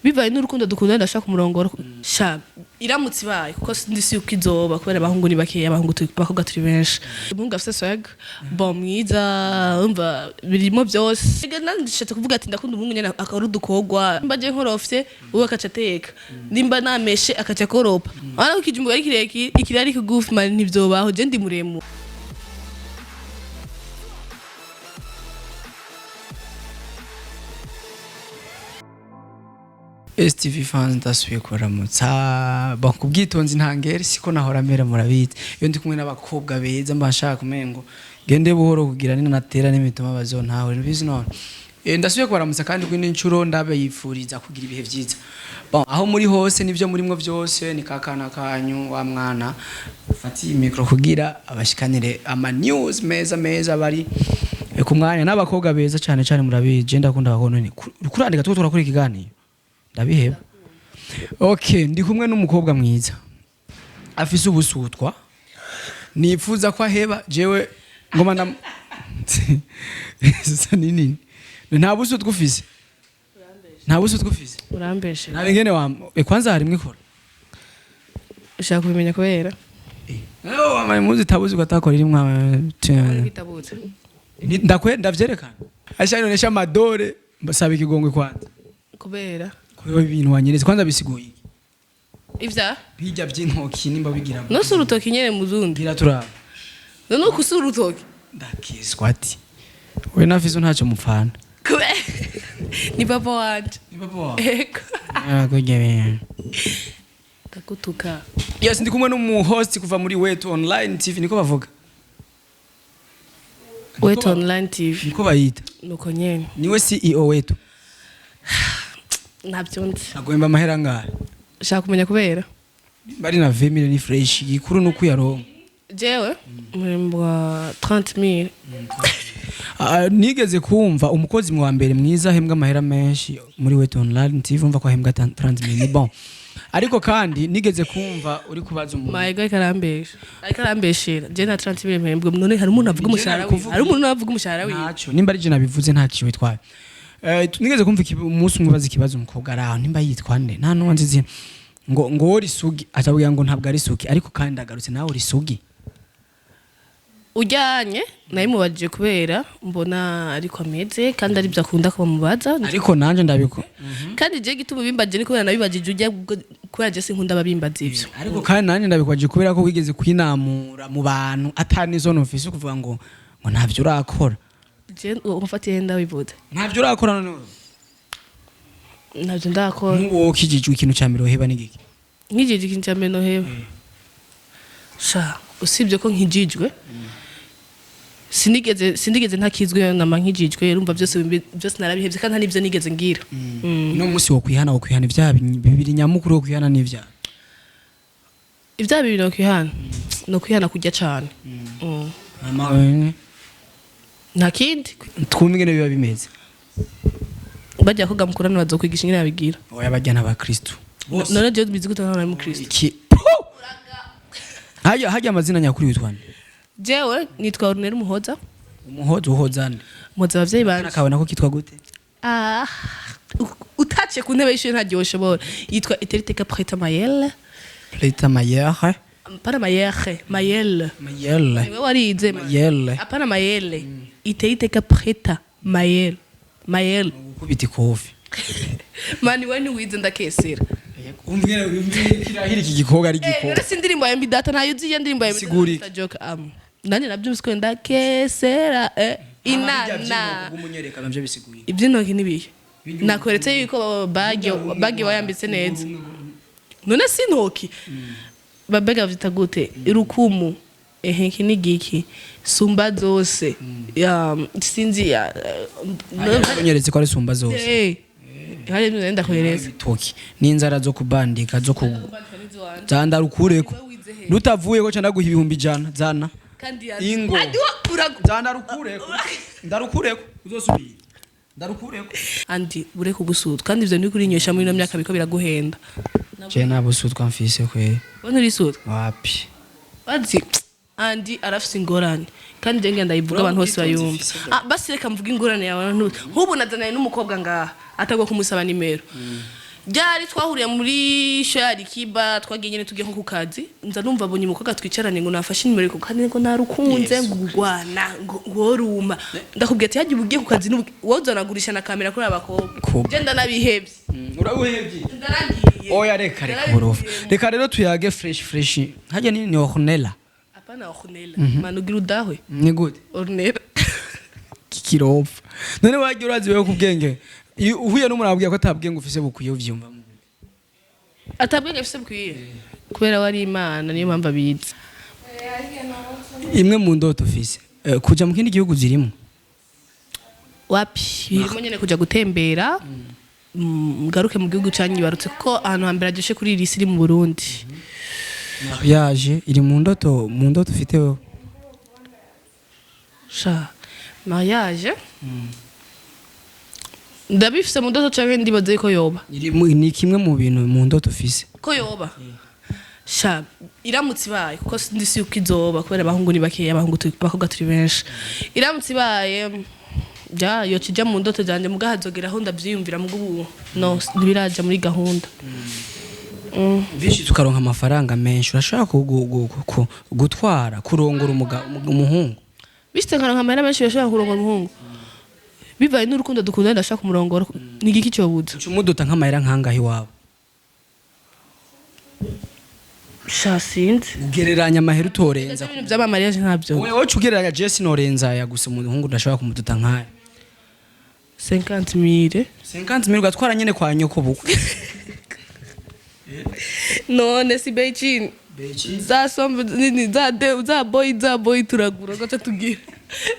bivaye n'urukundo dukunda ndashaka umurongo sha iramutse ibaye kuko ndisi uko izoba kubera abahungu ni bakeya abahungu bakobwa turi benshi umuhungu afite swag bon mwiza umva birimo byose ndashaka kuvuga ati ndakunda umuhungu nyene akarudukogwa nimba je nkorofye uwe akacateka nimba nameshe akacakoropa ara ukijumba ari kireki ikirari kigufi mani ntivyobaho je ndi muremu STV fans ndasubiye kuramutsa bakubwitonzi ntangere siko nahora mera murabizi iyo ndi kumwe n'abakobwa beza mbashaka kumengo gende buhoro kugira nina natera n'imitoma bazontawe bizi none ndasubiye kuramutsa kandi kwindi ncuro ndabe yifuriza kugira ibihe vyiza bon aho muri hose nivyo murimwo vyose ni kakana kanyu wa mwana fati micro kugira abashikanire ama news meza bari ku mwanya n'abakobwa beza cyane murabizi ndakunda abakobwa ni kurandika tuko turakora ikiganiro ndabiheba okay ndi kumwe n'umukobwa mwiza afise ubusutwa nifuza ko aheba jewe ngoma na nini nta busutwa ufise nta busutwa ufise urambeshe nabe ngene wa kwanza hari mwikora ushaka kubimenya kubera oh amaye muzi tabuzi ugatakora iri mwa bitabuze ndavyerekana ashano nesha madore mbasaba ikigongwe kwanza kubera kuyo ibintu wanyereza kwanza bisiguye ivya bijya by'intoki nimba bigira no surutoki nyene muzundi biratura no kusurutoki ndakizwa ati we nafizo ntacyo mupfana ni papa wanje eko akujye takutuka yes ndi kumwe n'umuhost kuva muri Wetu Online TV niko bavuga Wetu Online TV niko bayita nuko nyene niwe CEO wetu nabyonze agwemba amahera ngahe ushaka kumenya kubera bari na 20,000 ni fresh gikuru no kuyaronka jewe mbwa 30,000 nigeze kumva umukozi wa mbere mwiza hembwa amahera menshi muri Wetu Online TV umva ko hembwa 30,000 bon ariko kandi nigeze kumva uri kubaza umuntu mayiga karambeshera je na 30,000 mpembwe none hari umuntu avuga umushahara wiwe naco nimba ari je nabivuze ntaci witwaye nigeze kumva umunsi umubaza ikibazo umukobwa araho nimba yitwa nde nta nuwanze izina ngo uri sugi atabwira ngo ntabwo ari sugi ariko kandi ndagarutse nawe uri sugi ujyanye nayo mubajije kubera mbona ariko ameze kandi ari byo akunda kuba mubaza ariko nanje ndabiko kandi je gituma bimbaje niko nabibajije ujya kubera je sinkunda babimbaza ivyo ariko kandi nanje ndabikwaje kubera ko wigeze kwinamura mu bantu atani zone office kuvuga ngo ntavyo urakora je umfatiye ndabivuze ntavyo urakora none navyo ndakora ngo kijijwe ikintu cya mbere oheba nigiki nkijije ikintu cya mbere noheba sha usibye ko nkijijwe sinigeze ntakizwe nama nkijijwe urumva byose narabihebye kandi nibyo nigeze ngira no musi wo kwihana ivya bibiri nyamukuru wo kwihana n'ivya ivya bibiri no kwihana kujya cyane nta kindi twumve ingene biba bimeze bajya koga mukurana bazokwigisha ingene babigira oya bajya n'abakristo none je bizi gutana mu Kristo hajya amazina nyakuri witwane jewe nitwa Ornel Umuhoza uhozane muza abavyeyi banje akabona ko kitwa gute utace ku ntebe y'ishuri ntaryoshe bora yitwa Iteriteka Preta Mayele Para Mayele wewe warize Mayele apana Mayele Iteriteka Preta Mayele kubita kofi mani wani wize ndakesera umvira kirahira iki gikoga ari gikoga none sindirimbo ya mbidata ntayo uziye ndirimbo ya mbidata joke nani nabyumvise ko ndakesera inana umunyereka navyo bisiguye ibyintoki nibiye nakweretse yuko bage wayambitse neza none sintoki babega vyita gute irukumu iki nigiki sumba zose ya sinzi ya umunyeretse ko ari sumba zose hari nenda kwereza bitoki n'inzara zo kubandika zo zanda rukureko nutavuye ko cyanda guha 100 zana kandi ingo zanda rukureko uzosubira ndarukureko andi bureko gusutwa kandi ivyo ni kuri nyesha muri no myaka biko biraguhenda je nabusutwa mfise kwe wone risutwa wapi andi andi arafise ingorane kandi je ngenda yivuga abantu bose bayumva basi reka mvuga ingorane yawe nk'ubu nazanaye n'umukobwa ngaha atagwa kumusaba nimero byari twahuriye muri shari kiba twagiye nyene tugiye nko ku kazi nza numva abonye umukobwa twicarane ngo nafashe nimero ko kandi ngo narukunze ngo gugwana ngo woruma ndakubwiye ati yagiye ugiye ku kazi wozanagurisha na kamera kuri abakobwa je ndanabihebye urabuhebye ndaragiye oya reka burofa reka rero tuyage fresh hajya ni ornella apana ornella manugira udahwe ni gute ornella kikirofa none wagiye urazi wewe kubwenge uhuye n'umuntu ababwiye ko atabwenge ufise bukwiye uvyumva atabwenge afise bukwiye kubera wari imana niyo mpamvu abizi imwe mu ndoto ufise kuja mu kindi gihugu zirimo wapi birimo nyene kuja gutembera ngaruke mu gihugu canyi barutse ko ahantu hambere ajeshe kuri iri isi iri mu Burundi mariage iri mu ndoto ufite wewe sha mariage ndabifise mu ndoto canke ndibaze ko yoba ni kimwe mu bintu mu ndoto ufise ko yoba sha iramutse ibaye kuko ndisi uko izoba kubera abahungu ni bakeya abakobwa turi benshi iramutse ibaye yo kijya mu ndoto zanje mugahazogera aho ndavyiyumvira mugubu no ntibiraja muri gahunda bishi tukaronka amafaranga menshi urashaka gutwara kurongora umuhungu biste nkaronka amahera menshi urashaka kurongora umuhungu bivaye n'urukundo dukunda ndashaka umurongoro ni igiki cyobuza umuduta nk'amahera nkangahe iwabo sha sinzi ugereranya amahera utorenza ibintu by'aba mariage ntabyo wewe ugereranya Jesse norenza ya gusa umuhungu ndashaka kumuduta nkahe 50,000 ugatwara nyene kwa nyoko bukwe none si beijing za sombe nini za boy turagura gacha tugira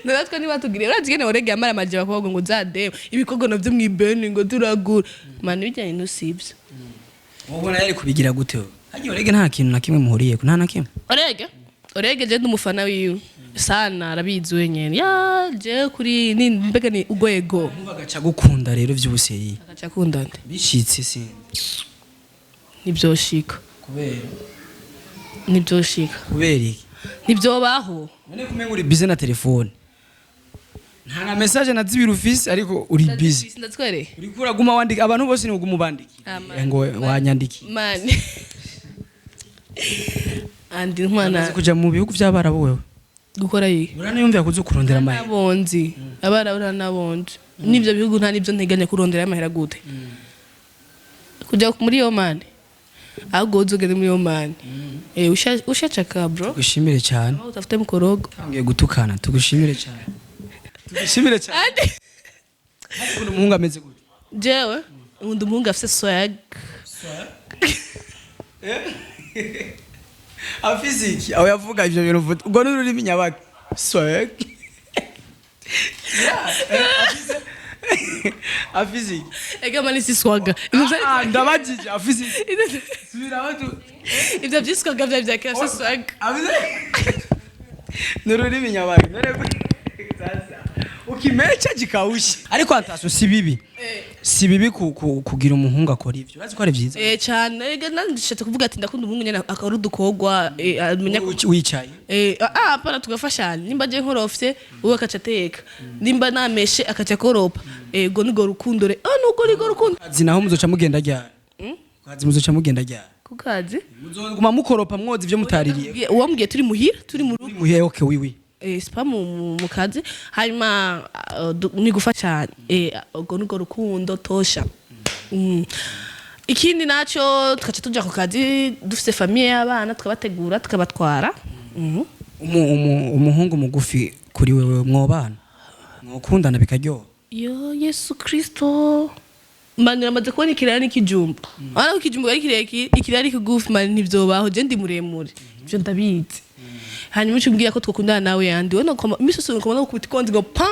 natwe niba tugire urazi gene orege amara maje bakobwa ngo za de ibikogono byo mwibeni ngo turagura mani bijyanye n'usibye wowe yari kubigira gute hagiye orege nta kintu na kimwe muhuriye ko nta na kimwe orege je ndumufana wiwe sana arabizi wenyene ya je kuri ni mbega ni ugwego bagaca gukunda rero vy'ubuseyi agaca kunda nde bishitse si nibyoshika kubera iki nibyobaho none kumenga uri busy na telefone nta na message na zibiri ufise ariko uri busy ndatswere uri kuraguma wandika abantu bose ni uguma ubandiki ngo wanyandiki man andi nkwana kuja mu bihugu by'abarabu wewe gukora yi uraniyumvira kuza kurondera amahera nabonzi abara nabonzi nivyo bihugu nta nivyo nteganya kurondera amahera gute kuja muri Oman ahubwo uzogende muri Oman ushachaka bro tugushimire cyane utafite mukorogo ngiye gutukana tugushimire cyane umuntu umuhungu ameze gute jewe umuntu umuhungu afite swag afiziki aho yavuga ivyo bintu vuga ubwo n'ururimi nyabaki swag afiziki ega mani si swaga ndabajije afiziki subira watu ivyo byiswaga bya kera swag n'ururimi nyabaki none sasa ukimecha jikaushi ariko ataso si bibi kugira umuhungu akora ivyo urazi ko ari byiza cyane ega nandishatse kuvuga ati ndakunda umuhungu nyene akora udukogwa amenya wicaye apana tugafashanya nimba je nkorofye uwe akacateka nimba nameshe akaca koropa ego nigo rukundo re nuko nigo rukundo kazi naho muzoca mugenda ryari kazi muzoca mugenda ryari kukazi muzoguma mukoropa mwozi ivyo mutaririye uwo mugiye turi muhira turi mu rugo muhiye okay wiwi sipa mu kazi hanyuma ni gufashanya ubwo nigo rukundo tosha ikindi naco tukaca tuja ku kazi dufise famille y'abana tukabategura tukabatwara umuhungu mugufi kuri wewe mwobana mwokundana bikaryoha yo Yesu Kristo mani namaze kubona ikirara n'ikijumba ana ikijumba ari kirekire ikirara kigufi mani ntivyobaho je ndi muremure ivyo ndabizi hanyuma ucumbwira ko twakundana nawe yandi wona ko imisoso ngomba gukubita konzi ngo pa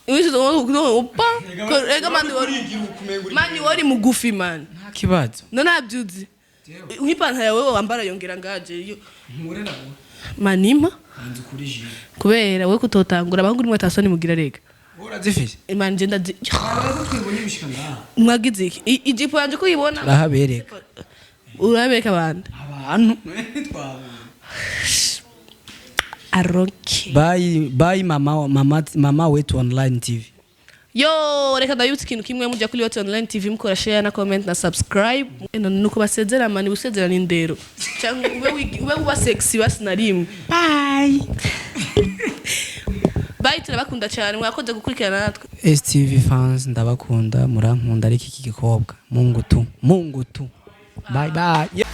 imisoso ngomba gukubita pa rega mani wari mugufi mani nta kibazo no nabyuzi nk'ipantaro yawe wambara yongera ngaje yo manima kubera we kutotangura abahungu nimwe tasoni mugira rega urazifise imana je ndazi mwagize iki ijipo yanje ko yibona urahabereka abantu twabona aroki bye mama wetu online tv yo reka ndabibutsa ikintu kimwe mujya kuri Hot Online TV mukora share na comment na subscribe nuko basezera mani busezera n'indero cyangwa ube uba sexy basi na rimwe bye bye turabakunda cyane mwakoze gukurikirana natwe STV fans ndabakunda murankunda ariko iki gikobwa mungu tu bye bye